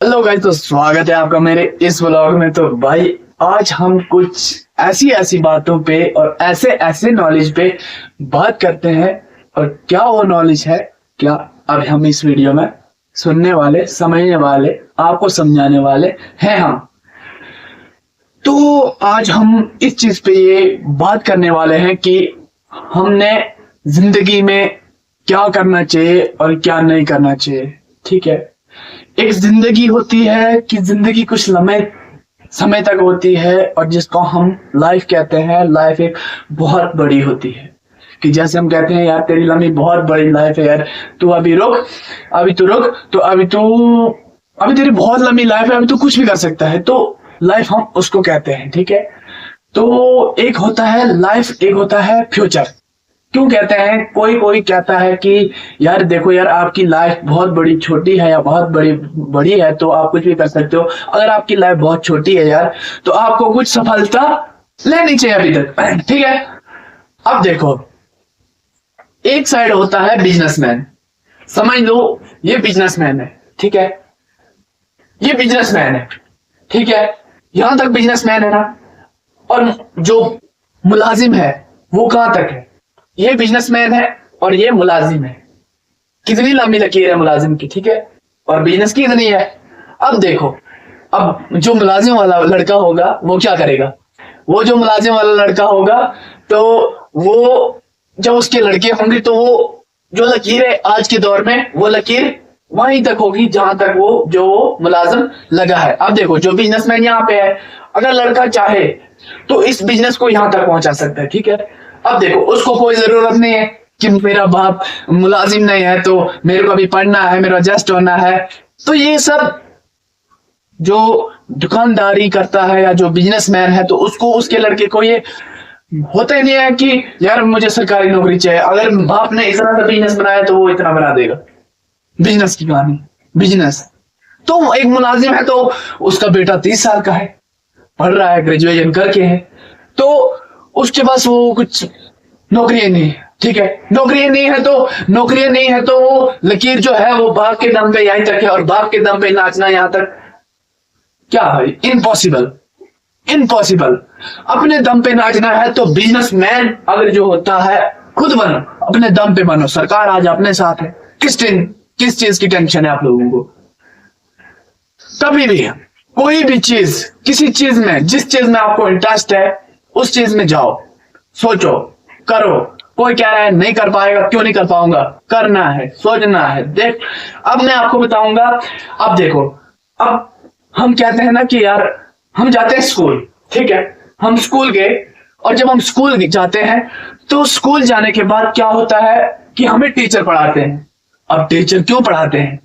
Hello guys, तो स्वागत है आपका मेरे इस व्लॉग में। तो भाई आज हम कुछ ऐसी ऐसी बातों पे और ऐसे ऐसे नॉलेज पे बात करते हैं। और क्या वो नॉलेज है, क्या अब हम इस वीडियो में सुनने वाले, समझने वाले, आपको समझाने वाले हैं हम। तो आज हम इस चीज पे ये बात करने वाले हैं कि हमने जिंदगी में क्या करना चाहिए और क्या नहीं करना चाहिए। ठीक है, एक जिंदगी होती है कि जिंदगी कुछ लम्हे समय तक होती है और जिसको हम लाइफ कहते हैं। लाइफ एक बहुत बड़ी होती है कि जैसे हम कहते हैं यार तेरी लंबी बहुत बड़ी लाइफ है यार, तू अभी रुक, अभी तू रुक, तो अभी तेरी बहुत लंबी लाइफ है, अभी तू कुछ भी कर सकता है। तो लाइफ हम उसको कहते हैं। ठीक है, तो एक होता है लाइफ, एक होता है फ्यूचर। क्यों कहते हैं, कोई कोई कहता है कि यार देखो यार आपकी लाइफ बहुत बड़ी छोटी है या बहुत बड़ी बड़ी है तो आप कुछ भी कर सकते हो। अगर आपकी लाइफ बहुत छोटी है यार तो आपको कुछ सफलता लेनी चाहिए अभी तक। ठीक है, अब देखो एक साइड होता है बिजनेसमैन, समझ लो ये बिजनेसमैन है। ठीक है, ये बिजनेसमैन है। ठीक है, यहां तक बिजनेसमैन है ना। और जो मुलाजिम है वो कहां तक है, ये बिजनेसमैन है और ये मुलाजिम है। कितनी लंबी लकीर है मुलाजिम की, ठीक है, और बिजनेस की इतनी है। अब देखो, अब जो मुलाजिम वाला लड़का होगा वो क्या करेगा, वो जो मुलाजिम वाला लड़का होगा तो वो जब उसके लड़के होंगे तो वो जो लकीर है आज के दौर में वो लकीर वहीं तक होगी जहां तक वो मुलाजिम लगा है। अब देखो जो बिजनेसमैन यहाँ पे है, अगर लड़का चाहे तो इस बिजनेस को यहां तक पहुंचा सकता है। ठीक है, अब देखो उसको कोई जरूरत नहीं है कि मेरा बाप मुलाजिम नहीं है तो मेरे को अभी पढ़ना है, मेरा एडजस्ट होना है। तो ये सब जो दुकानदारी करता है या जो बिजनेसमैन है तो उसको, उसके लड़के को ये होता ही नहीं है कि यार मुझे सरकारी नौकरी चाहिए। अगर बाप ने इतना सा बिजनेस बनाया तो वो इतना बना देगा। बिजनेस की कहानी, बिजनेस। तो एक मुलाजिम है तो उसका बेटा 30 साल का है, पढ़ रहा है, ग्रेजुएशन करके है, तो उसके पास वो कुछ नौकरी नहीं है। ठीक है, नौकरी नहीं है तो वो लकीर जो है वो बाप के दम पे यहीं तक है। और बाप के दम पे नाचना यहां तक क्या है, इम्पॉसिबल, इम्पॉसिबल। अपने दम पे नाचना है तो बिजनेसमैन अगर जो होता है खुद बनो, अपने दम पे बनो। सरकार आज अपने साथ है, किस चीज की टेंशन है आप लोगों को। कभी भी कोई भी चीज, किसी चीज में, जिस चीज में आपको इंटरेस्ट है उस चीज में जाओ, सोचो, करो। कोई कह रहा है नहीं कर पाएगा, क्यों नहीं कर पाऊंगा, करना है, सोचना है। देख अब मैं आपको बताऊंगा। अब देखो, अब हम कहते हैं ना कि यार हम जाते हैं स्कूल, ठीक है, हम स्कूल गए और जब हम स्कूल जाते हैं तो स्कूल जाने के बाद क्या होता है कि हमें टीचर पढ़ाते हैं। अब टीचर क्यों पढ़ाते हैं,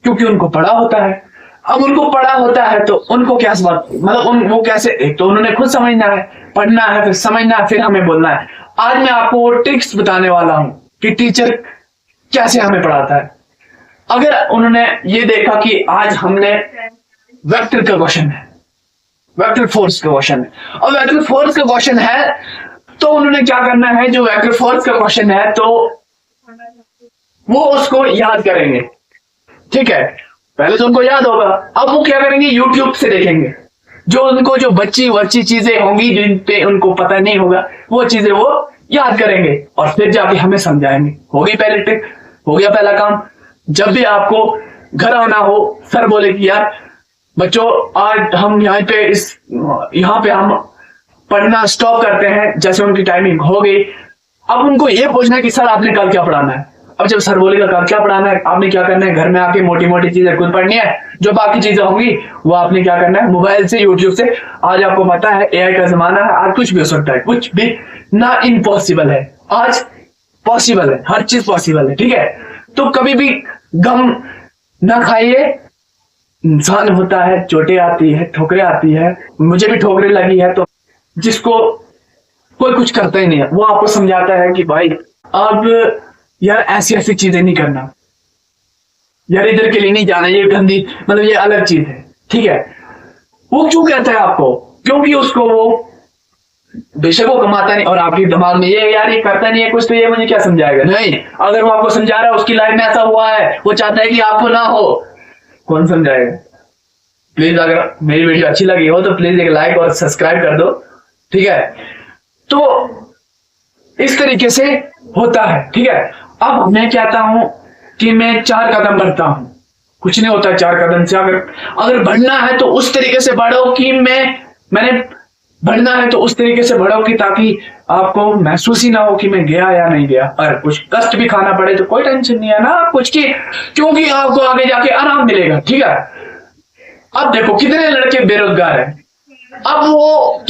क्योंकि उनको पढ़ा होता है। अब उनको पढ़ा होता है तो उनको क्या मतलब वो कैसे, एक तो उन्होंने खुद समझना है, पढ़ना है, फिर समझना है, फिर हमें बोलना है। आज मैं आपको वो ट्रिक्स बताने वाला हूं कि टीचर कैसे हमें पढ़ाता है। अगर उन्होंने ये देखा कि आज हमने वेक्टर का क्वेश्चन है, वेक्टर फोर्स का क्वेश्चन है, और वेक्टर फोर्स का क्वेश्चन है तो उन्होंने क्या करना है, जो वेक्टर फोर्स का क्वेश्चन है तो वो उसको याद करेंगे। ठीक है, पहले तो उनको याद होगा, अब वो क्या करेंगे, यूट्यूब से देखेंगे। जो उनको जो बच्ची चीजें होंगी जिन पे उनको पता नहीं होगा वो चीजें वो याद करेंगे और फिर जाके हमें समझाएंगे। होगी पहले ट्रिक, हो गया पहला काम। जब भी आपको घर आना हो, सर बोले कि यार बच्चों आज हम यहाँ पे हम पढ़ना स्टॉप करते हैं, जैसे उनकी टाइमिंग हो गई। अब उनको ये पूछना है कि सर आपने कल क्या पढ़ाना है। अब जब सर बोलेगा कल क्या पढ़ाना है, आपने क्या करना है, घर में आके मोटी मोटी चीजें खुद पढ़नी है, जो बाकी चीजें होंगी वो आपने क्या करना है, मोबाइल से, यूट्यूब से। आज आपको पता है एआई का जमाना है, आज कुछ भी हो सकता है, कुछ भी ना इम्पॉसिबल है, आज पॉसिबल है, हर चीज पॉसिबल है। ठीक है, तो कभी भी गम ना खाइए। इंसान होता है, चोटें आती है, ठोकरें आती है, मुझे भी ठोकरें लगी है। तो जिसको कोई कुछ करता ही नहीं है वो आपको समझाता है कि भाई अब यार ऐसी ऐसी चीजें नहीं करना, यार इधर के लिए नहीं जाना, ये गंदी, मतलब ये अलग चीज है। ठीक है, वो क्यों कहता है आपको, क्योंकि उसको वो बेशक वो कमाता नहीं और आपके दिमाग में ये यार ये करता नहीं है कुछ, तो ये मुझे क्या समझाएगा। नहीं, अगर वो आपको समझा रहा है उसकी लाइफ में ऐसा हुआ है, वो चाहता है कि आपको ना हो, कौन समझाएगा। प्लीज अगर मेरी वीडियो अच्छी लगी हो तो प्लीज एक लाइक और सब्सक्राइब कर दो, ठीक है। तो इस तरीके से होता है, ठीक है। अब मैं कहता हूं कि मैं 4 कदम बढ़ता हूं, कुछ नहीं होता 4 कदम से। अगर बढ़ना है तो उस तरीके से बढ़ो कि मैंने बढ़ना है तो उस तरीके से बढ़ो कि ताकि आपको महसूस ही ना हो कि मैं गया या नहीं गया। और कुछ कष्ट भी खाना पड़े तो कोई टेंशन नहीं है ना कुछ की, क्योंकि आपको आगे जाके आराम मिलेगा, ठीक है। अब देखो कितने लड़के बेरोजगार हैं। अब वो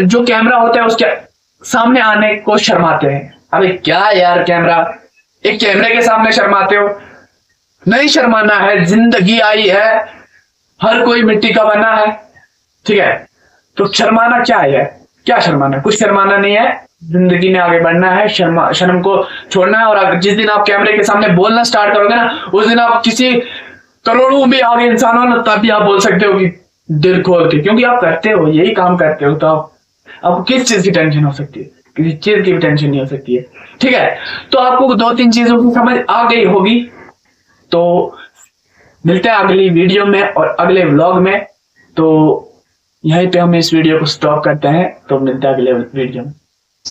जो कैमरा होता है उसके सामने आने को शर्माते हैं। अबे क्या यार, एक कैमरे के सामने शर्माते हो? नहीं शर्माना है, जिंदगी आई है, हर कोई मिट्टी का बना है, ठीक है। तो शर्माना क्या है? क्या शर्माना? कुछ शर्माना नहीं है, जिंदगी में आगे बढ़ना है, शर्म को छोड़ना है। और जिस दिन आप कैमरे के सामने बोलना स्टार्ट करोगे ना, उस दिन आप किसी करोड़ों में आगे इंसान हो ना, तभी आप बोल सकते हो कि दिल खोल के, क्योंकि आप करते हो, यही काम करते हो। तो आपको किस चीज की टेंशन हो सकती है? किसी चीज की भी टेंशन नहीं हो सकती है, ठीक है। तो आपको 2-3 चीजों की समझ आ गई होगी। तो मिलते हैं अगली वीडियो में और अगले व्लॉग में। तो यहीं पे हम इस वीडियो को स्टॉप करते हैं। तो मिलते हैं अगले वीडियो में।